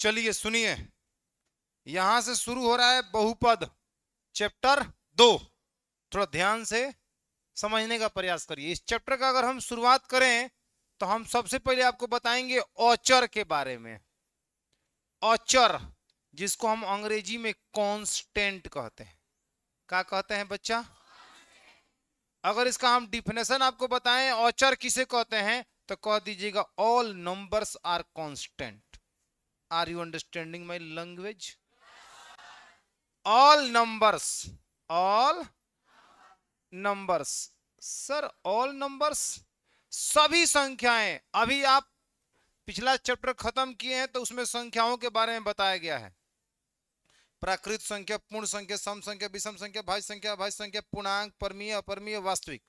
चलिए सुनिए, यहां से शुरू हो रहा है बहुपद चैप्टर 2। थोड़ा ध्यान से समझने का प्रयास करिए। इस चैप्टर का अगर हम शुरुआत करें तो हम सबसे पहले आपको बताएंगे औचर के बारे में। औचर, जिसको हम अंग्रेजी में कांस्टेंट कहते हैं। क्या कहते हैं बच्चा? अगर इसका हम डिफिनेशन आपको बताएं औचर किसे कहते हैं तो कह दीजिएगा all numbers are constant. Are you understanding my language? All numbers, all numbers. Sir all numbers, सभी संख्याएं। अभी आप पिछला चैप्टर खत्म किए हैं तो उसमें संख्याओं के बारे में बताया गया है। प्राकृत संख्या, पूर्ण संख्या, सम संख्या, विषम संख्या, भाज्य संख्या, अभाज्य संख्या, पूर्णांक, परमीय, अपरमीय, वास्तविक।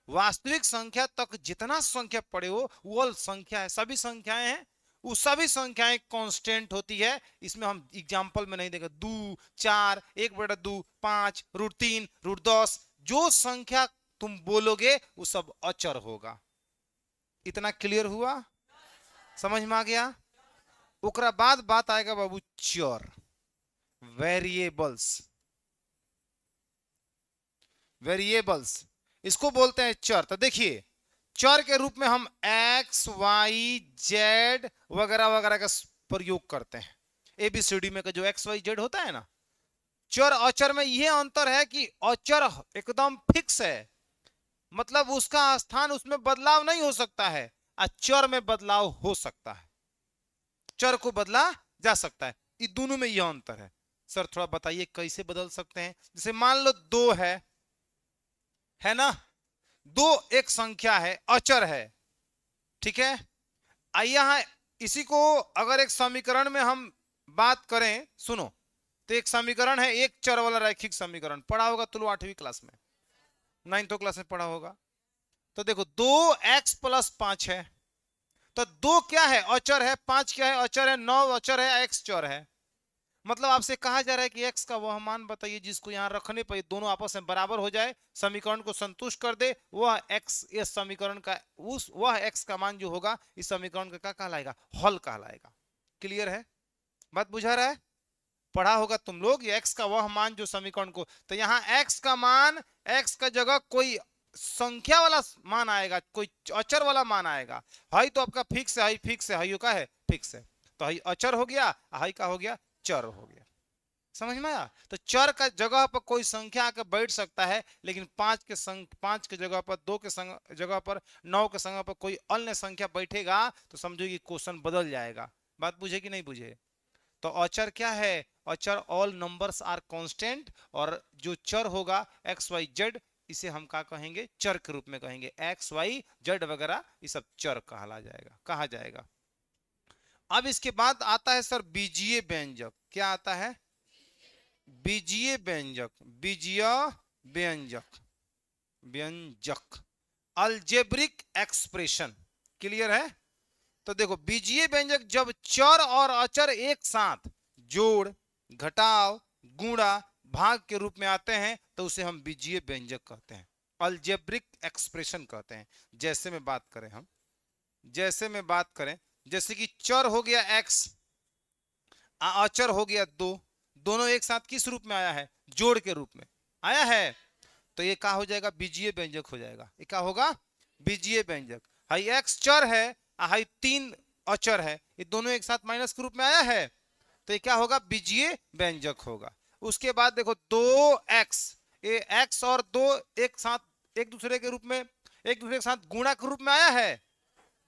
वास्तविक संख्या तक जितना संख्या पड़े हो वो संख्या है, सभी संख्याएं हैं। वो सभी संख्याएं कांस्टेंट होती है। इसमें हम एग्जांपल में नहीं देंगे। 2, 4, 1/2, 5, √3, √10, जो संख्या तुम बोलोगे वो सब अचर होगा। इतना क्लियर हुआ? समझ में आ गया? ओकरा बाद बात आएगा बाबू चर, वेरिएबल्स। वेरिएबल्स इसको बोलते हैं चर। तो देखिए, चर के रूप में हम एक्स, वाई, जेड वगैरह वगैरह का प्रयोग करते हैं। एबीसीडी में का जो एक्स, वाई, जेड होता है ना, चर अचर में यह अंतर है कि अचर एकदम फिक्स है, मतलब उसका स्थान, उसमें बदलाव नहीं हो सकता है। चर में बदलाव हो सकता है, चर को बदला जा सकता है। ये दोनों में यह अंतर है। सर थोड़ा बताइए कैसे बदल सकते हैं? जैसे मान लो 2 है ना, 2 एक संख्या है, अचर है, ठीक है। यहां इसी को अगर एक समीकरण में हम बात करें, सुनो, तो एक समीकरण है एक चर वाला रैखिक समीकरण। पढ़ा होगा तुम 8वीं क्लास में, 9th क्लास में पढ़ा होगा। तो देखो 2x + 5 है, तो 2 क्या है? अचर है। 5 क्या है? अचर है। 9 अचर है, x चर है। मतलब आपसे कहा जा रहा है कि x का वह मान बताइए जिसको यहां रखने पर दोनों आपस में बराबर हो जाए, समीकरण को संतुष्ट कर दे। वह x इस समीकरण का, उस वह x का मान जो होगा इस समीकरण का क्या कहलाएगा? हल कहलाएगा। क्लियर है? बात बुझा रहा है? पढ़ा होगा तुम लोग, x का वह मान जो समीकरण को, तो यहाँ x का मान, x का जगह कोई संख्या वाला मान आएगा, कोई अचर वाला मान आएगा। हाई तो आपका फिक्स है, हाई फिक्स है, हाई का है फिक्स है, तो हाई अचर हो गया, हाई का हो गया चर हो गया। समझ में आया? तो चर का जगह पर कोई संख्या आकर बैठ सकता है, लेकिन 5 के जगह पर, 2 के जगह पर, 9 के जगह पर कोई अन्य संख्या बैठेगा तो समझो कि क्वेश्चन बदल जाएगा। बात बुझे कि नहीं बुझे? तो अचर क्या है? अचर ऑल नंबर्स आर कांस्टेंट, और जो चर होगा एक्स, वाई, जेड, इसे हम क्या कहेंगे? चर के रूप में कहेंगे। एक्स, वाई, जेड वगैरह ये सब चर कहा जाएगा। अब इसके बाद आता है सर बीजीय व्यंजक। क्या आता है? बीजीय व्यंजक, बीजीय व्यंजक, व्यंजक, अलजेब्रिक एक्सप्रेशन। क्लियर है? तो देखो बीजीय व्यंजक जब चर और अचर एक साथ जोड़, घटाव, गुणा, भाग के रूप में आते हैं तो उसे हम बीजीय व्यंजक कहते हैं, अलजेब्रिक एक्सप्रेशन कहते हैं। जैसे में बात करें, जैसे कि चर हो गया x, अचर हो गया 2, दोनों एक साथ किस रूप में आया है? जोड़ के रूप में आया है, तो ये क्या हो जाएगा? बीजीय व्यंजक हो जाएगा। ये क्या होगा? बीजीय व्यंजक। हाई x चर है, हाई 3 अचर है, ये दोनों एक साथ माइनस के रूप में आया है, तो ये क्या होगा? बीजीय व्यंजक होगा। उसके बाद देखो 2x, ये x और 2 एक साथ एक दूसरे के रूप में, एक दूसरे के साथ गुणा के रूप में आया है,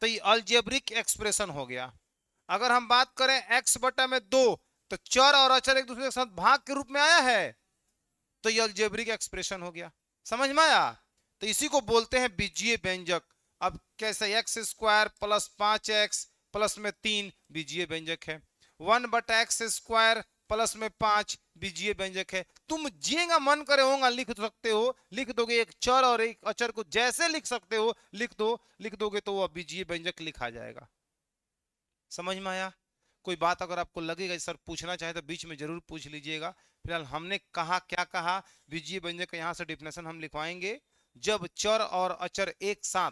तो ये अलजेब्रिक एक्सप्रेशन हो गया। अगर हम बात करें x बटा में 2, तो चर और अचर एक दूसरे के साथ भाग के रूप में आया है, तो ये अलजेब्रिक एक्सप्रेशन हो गया। समझ में आया? तो इसी को बोलते हैं बीजीय व्यंजक। अब कैसे? x² + 5x प्लस में 3 बीजीय व्यंजक है। 1/x² प्लस में 5 बीजीय व्यंजक है। तुम जिएगा मन करे होगा लिख सकते हो, लिख दोगे। एक चर और एक अचर को जैसे लिख सकते हो लिख दोगे तो वह बीजीय व्यंजक लिखा जाएगा। समझ में आया? कोई बात अगर आपको लगेगा सर पूछना चाहे तो बीच में जरूर पूछ लीजिएगा। फिलहाल हमने कहा, क्या कहा? बीजीय व्यंजक का यहां से डिफिनेशन हम लिखवाएंगे। जब चर और अचर एक साथ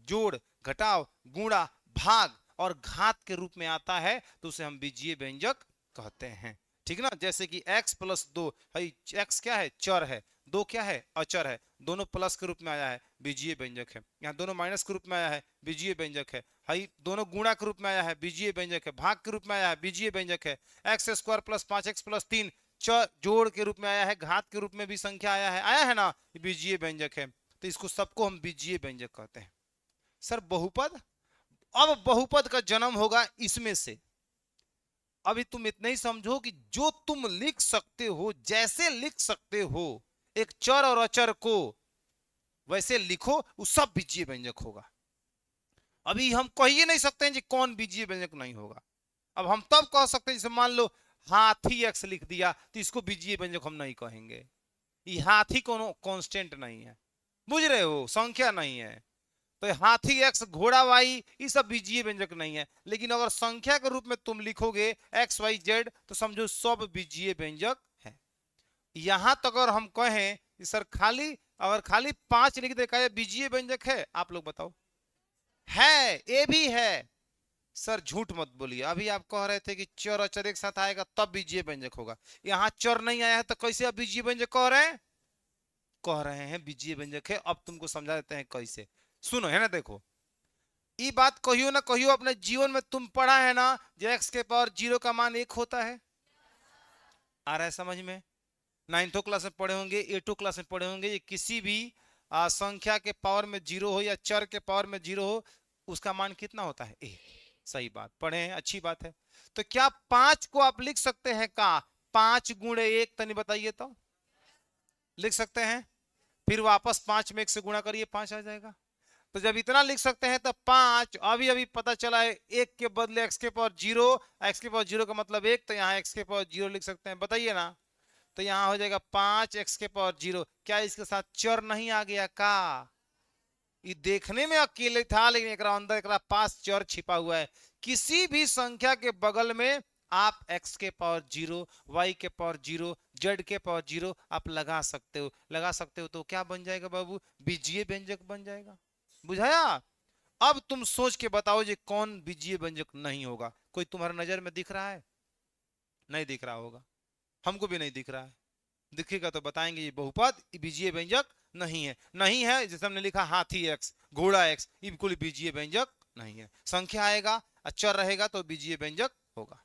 जोड़, घटाव, गुणा, भाग और घात के रूप में आता है तो उसे हम बीजीय व्यंजक कहते हैं। ठीक ना, जैसे कि x प्लस 2, x क्या है, चर है, 2 क्या है, अचर है, दोनों प्लस के रूप में आया है, बीजीय व्यंजक है। यहाँ दोनों माइनस के रूप में आया है, बीजीय व्यंजक है। दोनों गुणा के रूप में आया है, बीजीय व्यंजक है। भाग के रूप में आया है, बीजीय व्यंजक है। X square plus 5x plus 3 जोड़ के रूप में आया है, घात के रूप में भी संख्या आया है ना, बीजीय व्यंजक है। तो इसको सबको हम बीजीय व्यंजक कहते हैं। सर बहुपद, अब बहुपद का जन्म होगा इसमें से। अभी तुम इतना ही समझो कि जो तुम लिख सकते हो, जैसे लिख सकते हो एक चर और अचर को, वैसे लिखो, वो सब बीजीय व्यंजक होगा। अभी हम कह ही नहीं सकते हैं कि कौन बीजीय व्यंजक नहीं होगा। अब हम तब कह सकते हैं, जैसे मान लो हाथी एक्स लिख दिया तो इसको बीजीय व्यंजक हम नहीं कहेंगे। ये हाथी कोनो कांस्टेंट नहीं है, बुझ रहे हो, संख्या नहीं है। तो हाथी एक्स, घोड़ा वाई, ये सब बीजीय व्यंजक नहीं है। लेकिन अगर संख्या के रूप में तुम लिखोगे एक्स वाई जेड तो समझो सब बीजीय व्यंजक है। यहां तक अगर हम कहें कि सर खाली, अगर खाली 5 लिख दे, क्या बीजीय व्यंजक है? आप लोग बताओ। है, ए भी है। सर झूठ मत बोलिए, अभी आप कह रहे थे कि चर अचर एक साथ आएगा तब बीजीय व्यंजक होगा। यहां चर नहीं आया है तो कैसे आप बीजीय व्यंजक कह रहे हैं? कह रहे हैं बीजीय व्यंजक है। अब तुमको समझा देते हैं कैसे। सुनो, है ना, देखो, ये बात कहियो ना कहियो अपने जीवन में तुम पढ़ा है ना, जो एक्स के पावर 0 का मान 1 होता है। आ रहा है समझ में? 9th क्लास में पढ़े होंगे, 8th क्लास में पढ़े होंगे। ये किसी भी संख्या के पावर में 0 हो या चर के पावर में 0 हो, उसका मान कितना होता है? 1। सही बात, पढ़े हैं, अच्छी बात है। तो क्या 5 को आप लिख सकते हैं का 5 गुणे 1? तनी बताइए तो। लिख सकते हैं। फिर वापस 5 में 1 से गुणा करिए, 5 आ जाएगा। तो जब इतना लिख सकते हैं तो 5, अभी अभी पता चला है 1 के बदले x के पावर 0, x के पावर 0 का मतलब 1, तो यहाँ x के पावर 0 लिख सकते हैं, बताइए ना। तो यहाँ हो जाएगा 5x के पावर 0। क्या इसके साथ चर नहीं आ गया का? ये देखने में अकेले था, लेकिन एक अंदर एक पास चर छिपा हुआ है। किसी भी संख्या के बगल में आप x के पावर 0, y के पावर 0, z के पावर 0 आप लगा सकते हो। लगा सकते हो तो क्या बन जाएगा बाबू? बीजीय व्यंजक बन जाएगा। बुझाया? अब तुम सोच के बताओ जी कौन बीजीय व्यंजक नहीं होगा? कोई तुम्हारे नजर में दिख रहा है? नहीं दिख रहा होगा, हमको भी नहीं दिख रहा है। दिखेगा तो बताएंगे ये बहुपद बीजीय व्यंजक नहीं है। नहीं है, जैसे हमने लिखा हाथी एक्स, घोड़ा एक्स, ये बिल्कुल बीजीय व्यंजक नहीं है। संख्या आएगा, अचर रहेगा तो बीजीय व्यंजक होगा।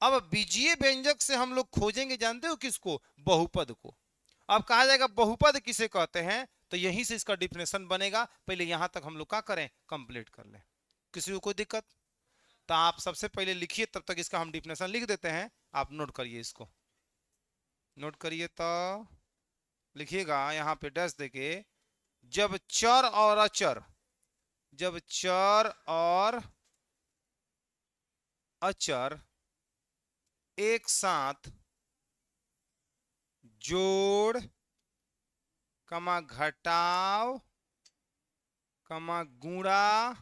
अब बीजीय व्यंजक से हम लोग खोजेंगे, जानते हो किसको? बहुपद को। अब कहा जाएगा बहुपद किसे कहते हैं, तो यहीं से इसका डिफिनेशन बनेगा। पहले यहां तक हम लोग क्या करें, कंप्लीट कर लें। किसी को कोई दिक्कत? तो आप सबसे पहले लिखिए, तब तक इसका हम डिफिनेशन लिख देते हैं। आप नोट करिए, इसको नोट करिए। तो लिखिएगा यहां पे डैश देके, जब चर और अचर, जब चर और अचर एक साथ जोड़ कमा घटाव कमा गुणा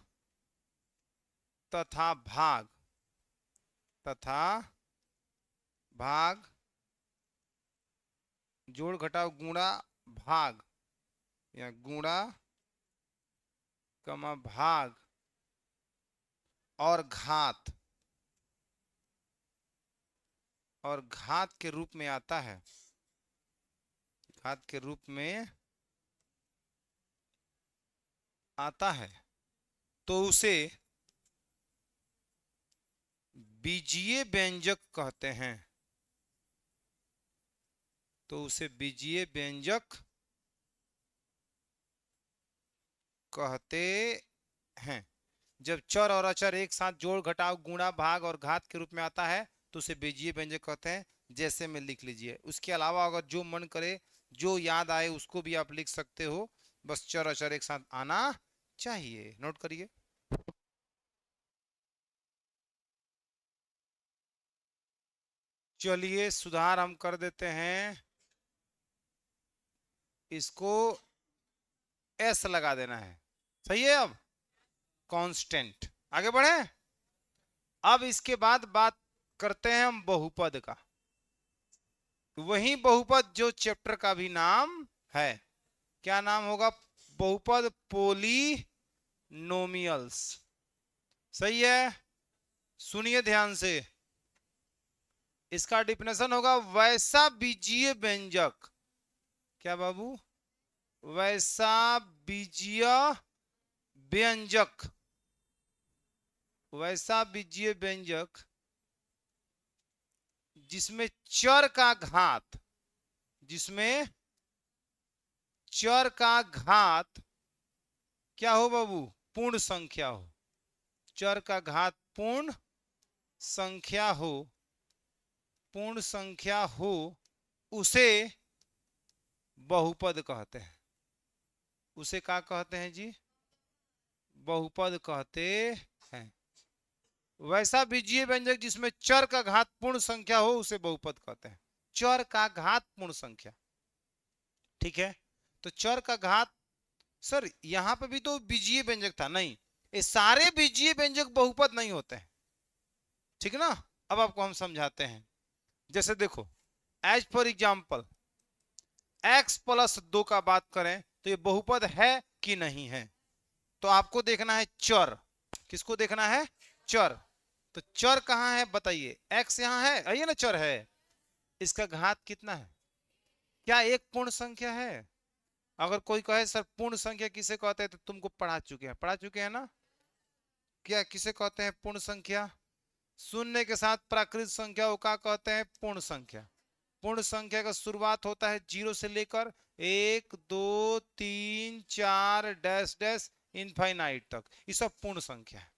तथा भाग, तथा भाग, जोड़ घटाव गुणा भाग, या गुणा कमा भाग और घात, और घात के रूप में आता है, घात के रूप में आता है, तो उसे बीजीय व्यंजक कहते हैं। तो उसे बीजीय व्यंजक कहते हैं। जब चर और अचर एक साथ जोड़ घटाव गुणा भाग और घात के रूप में आता है तो उसे बीजीय व्यंजक कहते हैं। जैसे में लिख लीजिए, उसके अलावा अगर जो मन करे, जो याद आए उसको भी आप लिख सकते हो, बस चर अचर एक साथ आना चाहिए। नोट करिए। चलिए सुधार हम कर देते हैं, इसको एस लगा देना है। सही है? अब कांस्टेंट, आगे बढ़े। अब इसके बाद बात करते हैं हम बहुपद का। वही बहुपद जो चैप्टर का भी नाम है। क्या नाम होगा? बहुपद पोलिनोमियल्स। सही है, सुनिए ध्यान से। इसका डिफिनेशन होगा वैसा बीजीय व्यंजक। क्या बाबू? वैसा बीजीय व्यंजक। वैसा बीजीय व्यंजक जिसमें चर का घात, जिसमें चर का घात क्या हो बाबू? पूर्ण संख्या हो। चर का घात पूर्ण संख्या हो, पूर्ण संख्या हो, उसे बहुपद कहते हैं। उसे क्या कहते हैं जी? बहुपद कहते हैं। वैसा बीजीय व्यंजक जिसमें चर का घात पूर्ण संख्या हो उसे बहुपद कहते हैं। चर का घात पूर्ण संख्या, ठीक है। तो चर का घात, सर यहां पे भी तो बीजीय व्यंजक था, नहीं, ये सारे बीजीय व्यंजक बहुपद नहीं होते हैं, ठीक है ना। अब आपको हम समझाते हैं। जैसे देखो, as for example x plus 2 का बात करें तो ये बहुपद है कि नहीं है? तो आपको देखना है चर। किसको देखना है? चर। तो चर कहां है बताइए? x यहां है, आइए ना, चर है। इसका घात कितना है? क्या एक पूर्ण संख्या है? अगर कोई कहे सर पूर्ण संख्या किसे कहते हैं, तो तुमको पढ़ा चुके हैं ना। क्या किसे कहते हैं पूर्ण संख्या? शून्य के साथ प्राकृत संख्या को क्या कहते हैं? पूर्ण संख्या। पूर्ण संख्या का शुरुआत होता है जीरो से लेकर 1 2 3 4 डैश डैश इनफाइनाइट तक, ये सब पूर्ण संख्या है।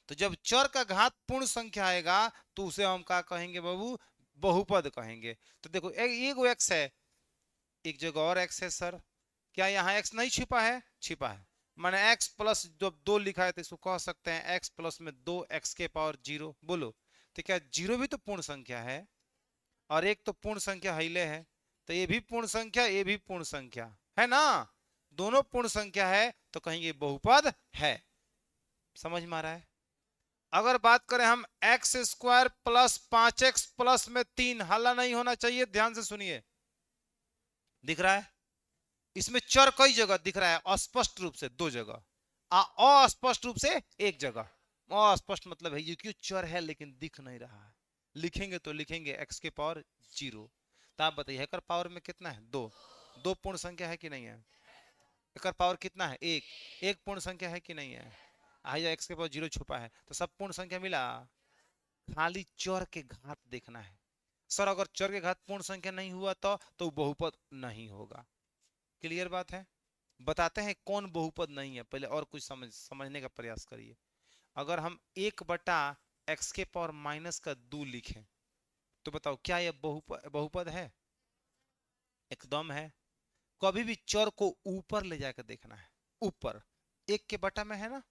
तो जब चर का घात पूर्ण संख्या आएगा तो उसे हम क्या कहेंगे बाबू? बहुपद कहेंगे। तो देखो एक एक्स है, एक जगह और एक्स है सर। क्या यहाँ एक्स नहीं छिपा है? छिपा है। मैंने एक्स प्लस जब 2 लिखा है तो इसको कह सकते हैं एक्स प्लस में 2 x⁻0। बोलो, तो क्या जीरो भी तो पूर्ण संख्या है? और एक तो पूर्ण संख्या हिले है, तो ये भी पूर्ण संख्या, ये भी पूर्ण संख्या है ना। दोनों पूर्ण संख्या है तो कहेंगे बहुपद है। समझ में आ रहा है? अगर बात करें हम x² प्लस 5x प्लस में 3, हल्ला नहीं होना चाहिए, ध्यान से सुनिए। दिख रहा है? इसमें चर कई जगह दिख रहा है? अस्पष्ट रूप से 2 जगह, अस्पष्ट रूप से 1 जगह। अस्पष्ट मतलब है ये क्यों चर है लेकिन दिख नहीं रहा है। लिखेंगे तो लिखेंगे x⁻0। तो आप बताइए हेकर पावर में कितना है? 2। 2 पूर्ण संख्या है कि नहीं है? हेकर पावर कितना है? 1। 1 पूर्ण संख्या है कि नहीं है? आइए x⁻0 छुपा है तो सब पूर्ण संख्या मिला। खाली चर के घात देखना है। सर अगर चर के घात पूर्ण संख्या नहीं हुआ तो बहुपद नहीं होगा। क्लियर बात है? बताते हैं कौन बहुपद नहीं है, पहले और कुछ समझने का प्रयास करिए। अगर हम 1/x⁻² लिखें तो बताओ क्या यह बहुपद है? एकदम है। कभी भी चर को ऊपर ले जाकर देखना है। ऊपर 1 के बटा में है ना,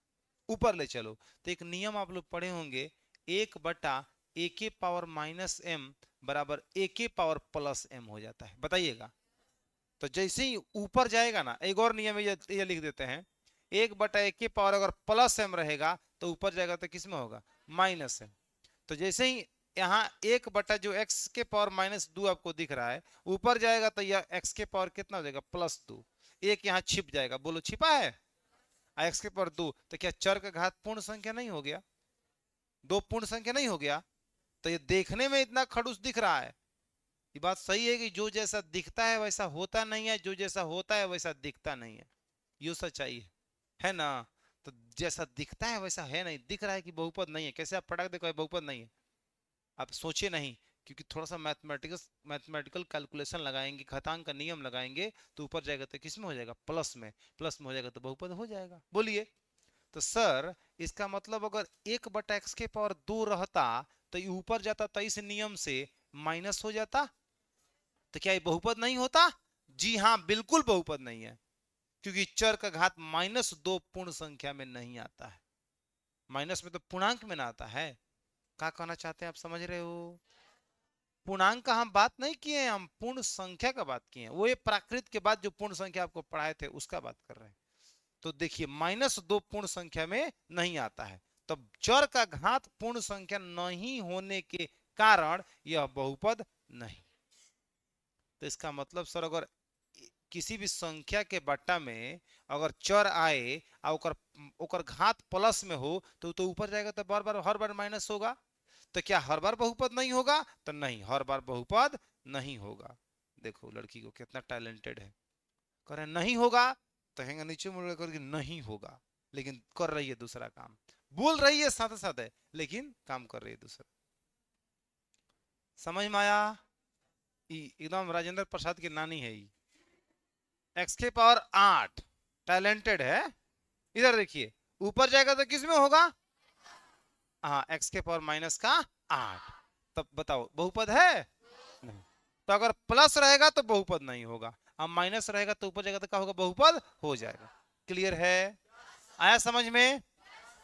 ऊपर ले चलो। तो एक नियम आप लोग पढ़े होंगे, 1/(a⁻m) बराबर a⁻+m हो जाता है। बताइएगा। तो जैसे ही ऊपर जाएगा ना, एक और नियम ये लिख देते हैं, 1/(a⁻) अगर +m रहेगा तो ऊपर जाएगा तो किस में होगा? -m। तो जैसे ही यहाँ 1 जो x⁻² आपको दिख रहा है ऊपर जाएगा तो यह x⁻ कितना हो जाएगा? +2। एक यहाँ छिप जाएगा। बोलो छिपा है? x⁻2 तो क्या चर का घात पूर्ण संख्या नहीं हो गया? 2 पूर्ण संख्या नहीं हो गया? तो ये देखने में इतना खड़ूस दिख रहा है। ये बात सही है कि जो जैसा दिखता है वैसा होता नहीं है, जो जैसा होता है वैसा दिखता नहीं है। ये सच्चाई है ना। तो जैसा दिखता है वैसा है नहीं, दिख रहा है कि बहुपद नहीं है। कैसे आप फटाक देखो बहुपद नहीं है? आप सोचिए नहीं, क्योंकि थोड़ा सा मैथमेटिकल कैलकुलेशन लगाएंगे, घातांक का नियम लगाएंगे तो ऊपर जाएगा तो किस में हो जाएगा? प्लस में। प्लस में हो जाएगा तो बहुपद हो जाएगा। बोलिए। तो सर इसका मतलब अगर 1/(x⁻² रहता तो ये ऊपर जाता तो इस नियम से माइनस हो जाता, तो क्या ये बहुपद नहीं होता? जी हाँ, बिल्कुल बहुपद नहीं है, क्योंकि चर का घात -2 पूर्ण संख्या में नहीं आता है। माइनस में तो पूर्णांक में ना आता है। क्या कहना चाहते हैं आप? समझ रहे हो? पूर्णांक का हम बात नहीं किए हैं, हम पूर्ण संख्या का बात किए हैं। वो ये प्राकृत के बाद जो पूर्ण संख्या आपको पढ़ाए थे उसका बात कर रहे हैं। तो देखिए -2 पूर्ण संख्या में नहीं आता है, तब चर का घात पूर्ण संख्या नहीं होने के कारण यह बहुपद नहीं। तो इसका मतलब सर अगर किसी भी संख्या के बट्टा में अगर चर आए और ओकर घात प्लस में हो तो ऊपर जाएगा तो हर बार माइनस होगा। तो क्या हर बार बहुपद नहीं होगा? तो नहीं, हर बार बहुपद नहीं होगा। देखो लड़की को कितना टैलेंटेड है, कह रहे नहीं होगा तो हैंगा नीचे मुड़ करके नहीं होगा, लेकिन कर रही है दूसरा काम, बोल रही है साथ साथ है लेकिन काम कर रही है दूसरा। समझ में आया? एकदम राजेंद्र प्रसाद की नानी है ये। एक्स के पावर 8, टैलेंटेड है। इधर देखिए ऊपर जाएगा तो किस में होगा? हाँ, एक्स के पावर माइनस का 8। तब बताओ बहुपद है? नहीं। तो अगर प्लस रहेगा तो बहुपद नहीं होगा, अब माइनस रहेगा तो ऊपर जाएगा तो क्या होगा? बहुपद हो जाएगा। क्लियर है? आया समझ में?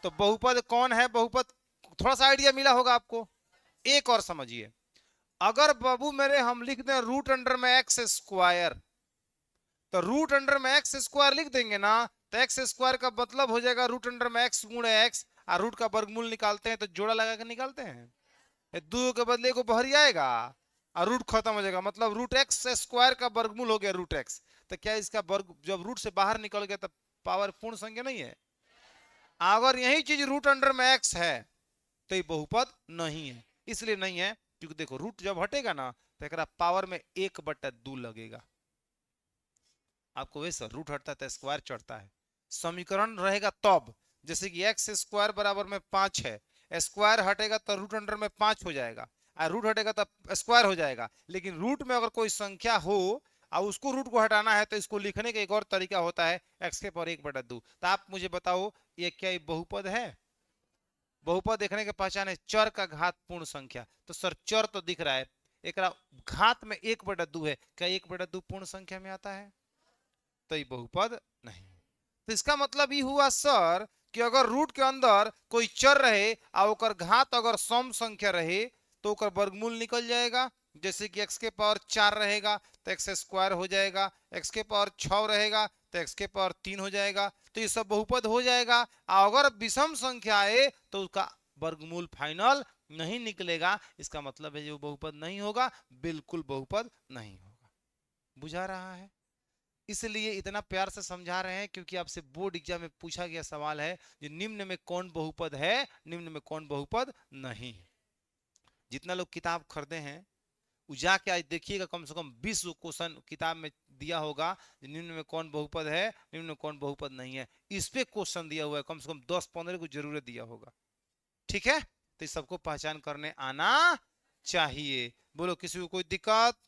तो बहुपद कौन है? बहुपद थोड़ा सा आइडिया मिला होगा आपको। एक और समझिए, अगर बाबू मेरे हम लिख दें रूट अंडर में एक्स स्क्वायर, तो रूट अंडर में एक्स स्क्वायर लिख देंगे ना, तो एक्स स्क्वायर का मतलब हो जाएगा रूट अंडर में एक्स गुणे एक्स, और रूट का वर्गमूल निकालते हैं तो जोड़ा लगा के निकालते हैं, दो के बदले को बहरी आएगा और रूट खत्म हो जाएगा, मतलब रूट एक्स स्क्वायर का वर्गमूल हो गया रूट एक्स। तो क्या इसका वर्ग जब रूट से बाहर निकल गया तब पावर पूर्ण संख्या नहीं है? अगर यही चीज रूट अंडर में एक्स है तो ये बहुपद नहीं है। इसलिए नहीं है क्योंकि देखो रूट जब हटेगा ना तो एक पावर में 1/2 लगेगा। आपको वैसे रूट हटता है तो स्क्वायर चढ़ता है। समीकरण रहेगा तब, जैसे कि एक्स स्क्वायर बराबर में 5 है, स्क्वायर हटेगा तो रूट अंडर में 5 हो जाएगा, और रूट हटेगा तो स्क्वायर हो जाएगा। लेकिन रूट में अगर कोई संख्या हो और उसको रूट को हटाना है तो इसको लिखने का एक और तरीका होता है, एक्स के पावर 1/2। तो आप मुझे बताओ ये क्या बहुपद है? बहुपद देखने के पहचान है चर का घात पूर्ण संख्या। तो सर चर तो दिख रहा है, एक घात में 1/2 है, क्या 1/2 पूर्ण संख्या में आता है? तो ये बहुपद नहीं। तो इसका मतलब ये हुआ सर कि अगर रूट के अंदर कोई चर रहे और घात अगर सम संख्या रहे तो वर्गमूल निकल जाएगा। जैसे कि x के पावर 4 रहेगा तो एक्स स्क्वायर हो जाएगा, x के पावर 6 रहेगा तो x के पावर 3 हो जाएगा, तो ये सब बहुपद हो जाएगा। अगर विषम संख्या आए तो उसका वर्गमूल फाइनल नहीं निकलेगा, इसका मतलब है जो बहुपद नहीं होगा, बिल्कुल बहुपद नहीं होगा। बुझा रहा है? इसलिए इतना प्यार से समझा रहे हैं क्योंकि आपसे बोर्ड एग्जाम में पूछा गया सवाल है कि निम्न में कौन बहुपद है, निम्न में कौन बहुपद नहीं है। जितना लोग किताब खरीदे हैं वो जाके आज देखिएगा, कम से कम 20 क्वेश्चन किताब में दिया होगा निम्न में कौन बहुपद है, निम्न में कौन बहुपद नहीं है। इस पे क्वेश्चन दिया हुआ है, कम से कम 10-15 को जरूर दिया होगा। ठीक है, तो इस सबको पहचान करने आना चाहिए। बोलो किसी को कोई दिक्कत?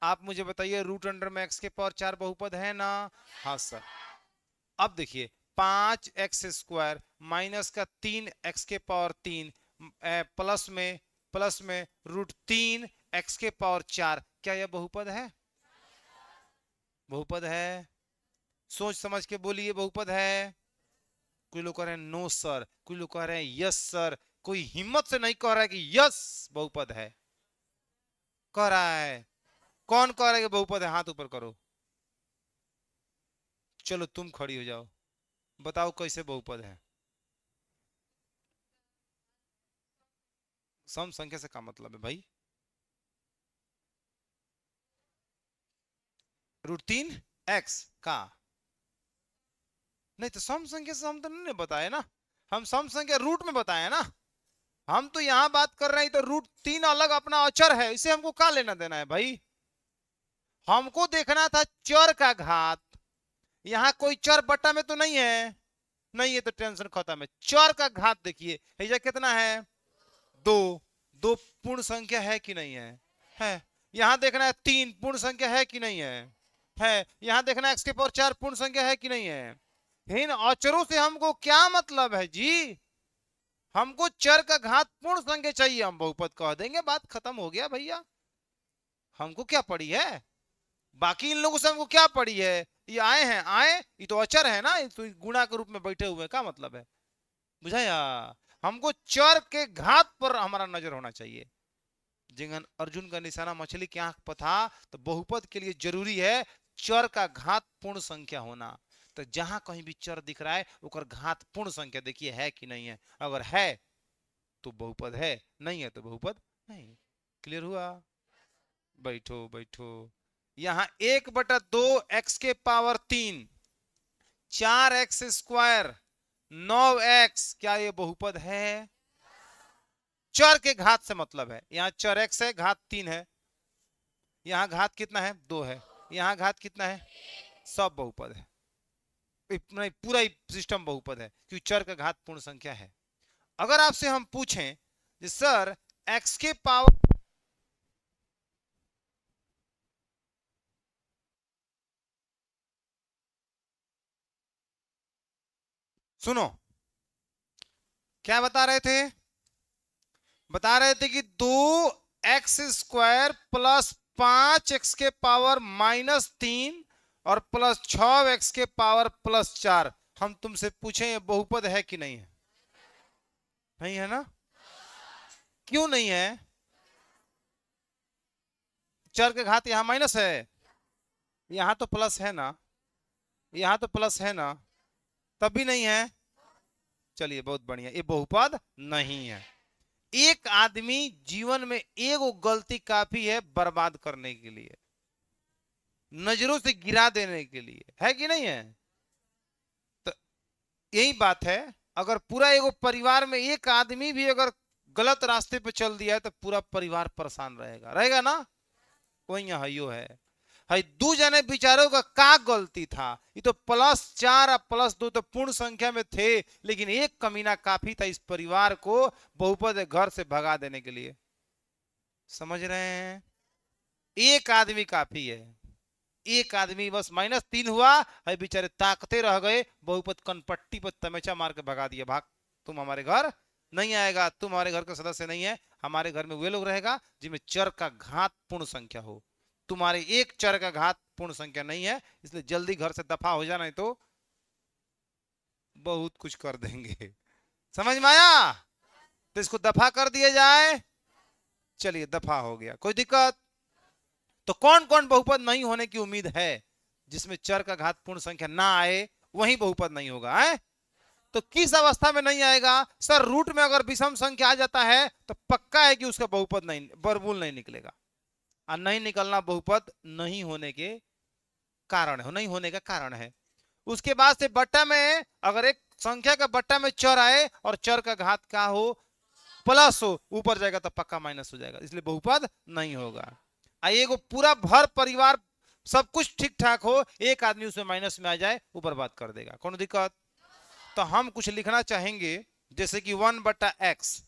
आप मुझे बताइए रूट अंडर में एक्स के पावर 4 बहुपद है ना? हाँ सर। अब देखिए 5x² माइनस का 3x के पावर 3 प्लस में √3 x के पावर 4, क्या यह बहुपद है? बहुपद है? सोच समझ के बोलिए बहुपद है। कोई लोग कह रहे हैं नो सर, कोई लोग कह रहे हैं यस सर, कोई हिम्मत से नहीं कह रहा है कि यस बहुपद है। कह रहा है? कौन कह रहा है कि बहुपद है? हाथ ऊपर करो। चलो तुम खड़ी हो जाओ, बताओ कैसे बहुपद है? सम संख्या से क्या मतलब है भाई? √3 x का नहीं, तो सम संख्या से हम तो नहीं बताए ना, हम सम संख्या रूट में बताए ना। हम तो यहां बात कर रहे हैं तो √3 अलग अपना अचर है, इसे हमको क्या लेना देना है भाई? हमको देखना था चर का घात। यहाँ कोई चर बट्टा में तो नहीं है, नहीं है तो टेंशन खत्म है। चर का घात देखिए ये कितना है? 2। 2 पूर्ण संख्या है कि नहीं है? है। यहां देखना है 3 पूर्ण संख्या है कि नहीं है? है। यहां देखना x के पावर 4 पूर्ण संख्या है कि नहीं है? इन अचरों से हमको क्या मतलब है जी? हमको चर का घात पूर्ण संख्या चाहिए, हम बहुपद कह देंगे, बात खत्म हो गया भैया। हमको क्या पड़ी है? बाकी इन लोगों से हमको क्या पड़ी है? ये आए हैं, आए ये तो अचर है ना, तो गुणा के रूप में बैठे हुए, क्या मतलब है? बुझाया? हमको चर के घात पर हमारा नजर होना चाहिए। जिंगन अर्जुन का निशाना मछली की आंख पर था, तो बहुपद के लिए जरूरी है चर का घात पूर्ण संख्या होना। तो जहां कहीं भी चर दिख रहा है उकर घात पूर्ण संख्या देखिए है कि नहीं है, अगर है तो बहुपद है, नहीं है तो बहुपद नहीं। क्लियर हुआ? बैठो बैठो। यहां 1/2 एक्स के पावर 3, 4x², 9x, क्या ये बहुपद है? चर के घात से मतलब है, यहां चर x है, घात 3 है, यहां घात कितना है? 2 है, यहां घात कितना है? सब बहुपद है, नहीं पूरा ही सिस्टम बहुपद है, क्योंकि चर का घात पूर्ण संख्या है। अगर आपसे हम पूछें कि सर x के पावर, सुनो क्या बता रहे थे? बता रहे थे कि 2x² प्लस 5x के पावर -3 और प्लस 6x के पावर +4, हम तुमसे पूछें ये बहुपद है कि नहीं है? नहीं है ना? क्यों नहीं है? चर के घात यहां माइनस है, यहां तो प्लस है ना, यहां तो प्लस है ना, तब भी नहीं है। चलिए बहुत बढ़िया, ये बहुपद नहीं है। एक आदमी जीवन में एक गलती काफी है बर्बाद करने के लिए, नजरों से गिरा देने के लिए, है कि नहीं है? तो यही बात है, अगर पूरा एगो परिवार में एक आदमी भी अगर गलत रास्ते पे चल दिया है तो पूरा परिवार परेशान रहेगा, रहेगा ना? वही यहाँ यो है दो जने बिचारों का गलती था, ये तो +4 और +2 तो पूर्ण संख्या में थे, लेकिन एक कमीना काफी था इस परिवार को बहुपद घर से भगा देने के लिए। समझ रहे हैं? एक आदमी काफी है, एक आदमी बस -3 हुआ है, बेचारे ताकते रह गए, बहुपद कनपट्टी पर तमेचा मार के भगा दिया, भाग, तुम हमारे घर नहीं आएगा, तुम हमारे घर का सदस्य नहीं है, हमारे घर में वे लोग रहेगा जिनमें चर का घात पूर्ण संख्या हो, तुम्हारे एक चर का घात पूर्ण संख्या नहीं है, इसलिए जल्दी घर से दफा हो जाना, नहीं तो बहुत कुछ कर देंगे। समझ में आया? तो इसको दफा कर दिया जाए। चलिए दफा हो गया, कोई दिक्कत? तो कौन कौन बहुपद नहीं होने की उम्मीद है? जिसमें चर का घात पूर्ण संख्या ना आए वही बहुपद नहीं होगा है? तो किस अवस्था में नहीं आएगा? सर रूट में अगर विषम संख्या आ जाता है तो पक्का है कि उसका बहुपद नहीं, बरमूल नहीं निकलेगा, और नहीं निकलना बहुपद नहीं होने के कारण है, नहीं होने का कारण है। उसके बाद से बट्टा में अगर एक संख्या का बट्टा में चर आए और चर का घात क्या हो? प्लस हो, ऊपर जाएगा तो पक्का माइनस हो जाएगा, इसलिए बहुपद नहीं होगा। एगो पूरा भर परिवार सब कुछ ठीक ठाक हो, एक आदमी उसमें माइनस में आ जाए, ऊपर बात कर देगा, कौन दिक्कत? तो हम कुछ लिखना चाहेंगे जैसे कि 1/x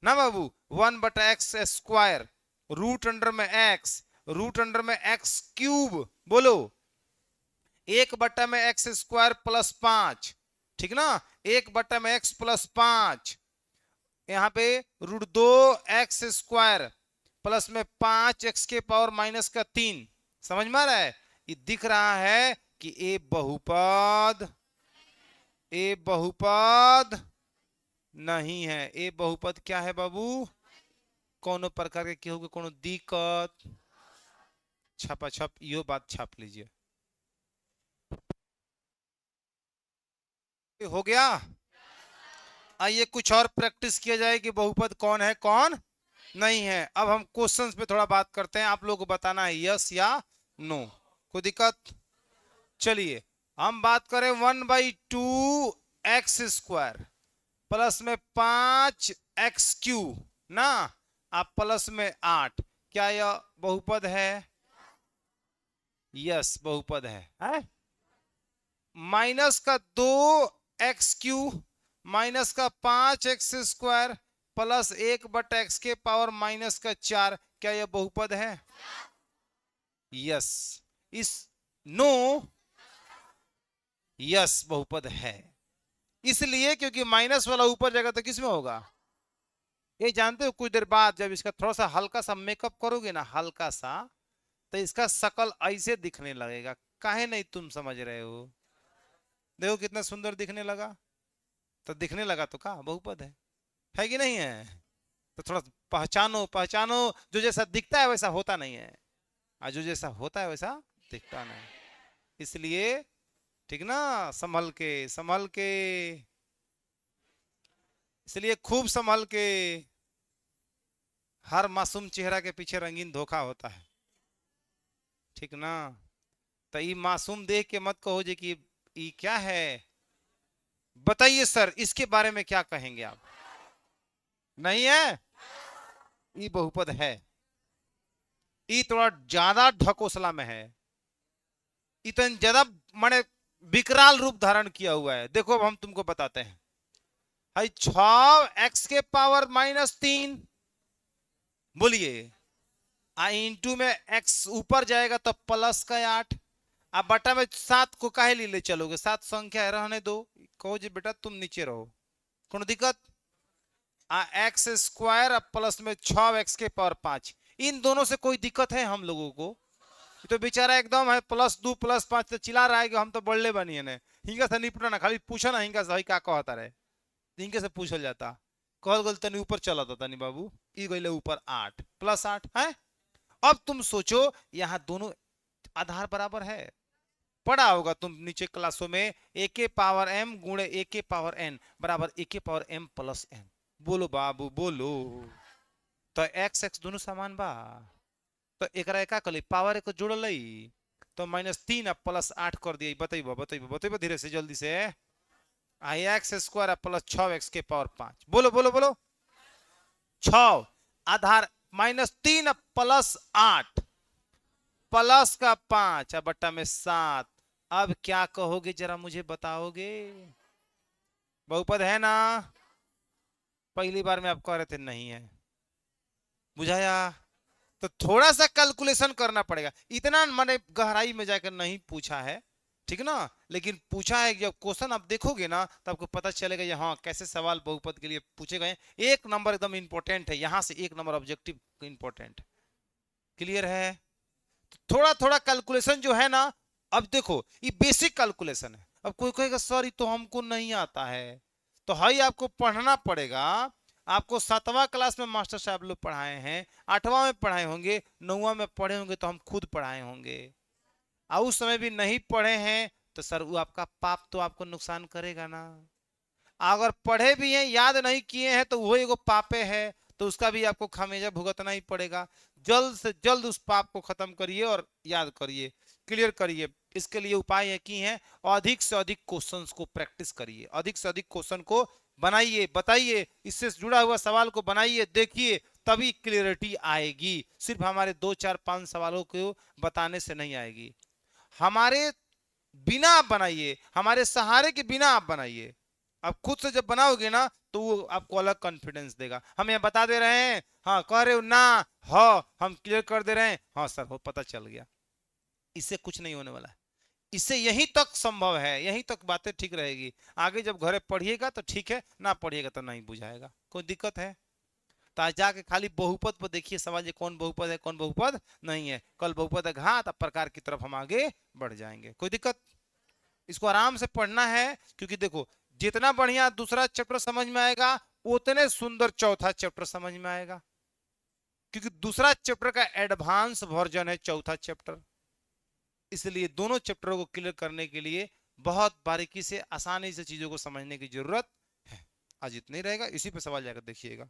ना बाबू, 1/x², रूट अंडर में x, रूट अंडर में x³ बोलो, 1/x² +5, ठीक ना, 1/x +5, यहाँ पे √2x² प्लस में 5x के पावर -3, समझ में आ रहा है? ये दिख रहा है कि ए बहुपद, ए बहुपद नहीं है। ए बहुपद क्या है बाबू? कोनो प्रकार के केहू के कोनो दिक्कत? छपा छप यो बात छाप लीजिए, हो गया। आइए कुछ और प्रैक्टिस किया जाए कि बहुपद कौन है कौन नहीं है। अब हम क्वेश्चंस पे थोड़ा बात करते हैं, आप लोगों को बताना है यस या नो, कोई दिक्कत? चलिए हम बात करें 1/2x² प्लस में 5x³ ना, आप प्लस में 8, क्या यह बहुपद है? यस बहुपद है? -2x³ माइनस का 5x² प्लस 1/x के पावर -4, क्या यह बहुपद है? यस। इस नो, यस बहुपद है, इसलिए क्योंकि माइनस वाला ऊपर जाएगा तो किस में होगा? ये जानते हो कुछ देर बाद जब इसका थोड़ा सा हल्का सा मेकअप करोगे ना, हल्का सा, तो इसका शकल ऐसे दिखने लगेगा, काहे नहीं तुम समझ रहे हो? देखो कितना सुंदर दिखने लगा, तो दिखने लगा तो का बहुपद है कि नहीं है? तो थोड़ा पहचानो पहचानो, जो जैसा दिखता है वैसा होता नहीं है, और जो जैसा होता है वैसा दिखता नहीं, इसलिए ठीक ना, संभल के संभल के, इसलिए खूब संभल के। हर मासूम चेहरा के पीछे रंगीन धोखा होता है। ठीक ना। तो ये मासूम देख के मत कहो जे कि ये क्या है। बताइए सर इसके बारे में क्या कहेंगे आप। नहीं है, ये बहुपद है। ये थोड़ा ज्यादा ढकोसला में है, इतना ज्यादा माने विकराल रूप धारण किया हुआ है। देखो अब हम तुमको बताते हैं। भाई 6 x के पावर -3, बोलिए। इंटू में x ऊपर जाएगा तो प्लस का 8। अब बटा में 7 को काहे ले ले चलोगे, 7 संख्या है, रहने दो। कहो जी बेटा तुम नीचे रहो, कौन दिक्कत। एक्स स्क्वायर अब प्लस में 6 x के पावर 5। इन दोनों से कोई दिक्कत है हम लोगों को। ये तो बेचारा एकदम है +2 +5 तो चिल्ला रहा है कि हम तो बढ़ले बनिए ने। हिंगा से निपटा ना, खाली पूछा ना हिंगा से भाई का कहता रहे, हिंगे से पूछल जाता। कहल गल तनी ऊपर चला था तनी बाबू, ई गईले ऊपर 8 +8 है। अब तुम सोचो यहाँ दोनों आधार बराबर है। पढ़ा होगा तुम नीचे क्लासों में, ए के पावर m गुणे ए के पावर n बराबर ए के पावर m प्लस n। बोलो बाबू बोलो। तो x x दोनों समान बा, तो एकरा का कली पावर एक जोड़ल तो -3 अब +8 कर दिए। बताइबो बताइबो बताइबो धीरे से जल्दी से। आई एक्स स्क्वायर प्लस 6 x के पावर 5। बोलो बोलो बोलो। 6 आधार -3 +8 प्लस का 5 अब बट्टा में 7। अब क्या कहोगे जरा मुझे बताओगे। बहुपद है ना। पहली बार में आप कह रहे थे नहीं है, बुझाया। तो थोड़ा सा कैलकुलेशन करना पड़ेगा, इतना मैंने गहराई में जाकर नहीं पूछा है, ठीक ना। लेकिन पूछा है, जब क्वेश्चन आप देखोगे ना तो आपको पता चलेगा ये हाँ कैसे सवाल बहुपद के लिए पूछे गए। 1 नंबर एकदम इंपॉर्टेंट है, यहां से 1 नंबर ऑब्जेक्टिव इंपॉर्टेंट। क्लियर है। तो थोड़ा थोड़ा कैलकुलेशन जो है ना, अब देखो ये बेसिक कैलकुलेशन है। अब कोई कहेगा सर ये तो हमको नहीं आता है, तो हाई आपको पढ़ना पड़ेगा। आपको 7वां क्लास में मास्टर साहब लोग पढ़ाए हैं, 8वां में पढ़ाए होंगे, 9वां में पढ़े होंगे, तो हम खुद पढ़ाए होंगे। और उस समय भी नहीं पढ़े हैं तो सर वो आपका पाप तो आपको नुकसान करेगा ना। अगर पढ़े भी हैं याद नहीं किए हैं तो वो एगो पापे है, तो उसका भी आपको खामियाजा भुगतना ही पड़ेगा। जल्द से जल्द उस पाप को खत्म करिए और याद करिए, क्लियर करिए। इसके लिए उपाय है कि है अधिक से अधिक क्वेश्चंस को प्रैक्टिस करिए, अधिक से अधिक क्वेश्चन को बनाइए, बताइए, इससे जुड़ा हुआ सवाल को बनाइए, देखिए, तभी क्लियरिटी आएगी। सिर्फ हमारे 2 4 5 सवालों को बताने से नहीं आएगी। हमारे बिना आप बनाइए, हमारे सहारे के बिना आप बनाइए। आप खुद से जब बनाओगे ना तो वो आपको अलग कॉन्फिडेंस देगा। हम यहाँ बता दे रहे हैं, हाँ कह रहे हो ना, हाँ हम क्लियर कर दे रहे हैं, हाँ सर हो पता चल गया। इससे कुछ नहीं होने वाला है, इससे यहीं तक संभव है, यहीं तक बातें ठीक रहेगी। आगे जब घरे पढ़िएगा तो ठीक है, ना पढ़िएगा तो नहीं बुझाएगा, कोई दिक्कत है। तो आज जाके खाली बहुपद पर देखिए सवाल, ये कौन बहुपद है कौन बहुपद नहीं है। कल बहुपद है घात प्रकार की तरफ हम आगे बढ़ जाएंगे, कोई दिक्कत। इसको आराम से पढ़ना है, क्योंकि देखो जितना बढ़िया दूसरा चैप्टर समझ में आएगा उतने सुंदर चौथा चैप्टर समझ में आएगा, क्योंकि दूसरा चैप्टर का एडवांस वर्जन है चौथा चैप्टर। इसलिए दोनों चैप्टरों को क्लियर करने के लिए बहुत बारीकी से आसानी से चीजों को समझने की जरूरत है। आज इतना ही रहेगा, इसी पे सवाल जाकर देखिएगा।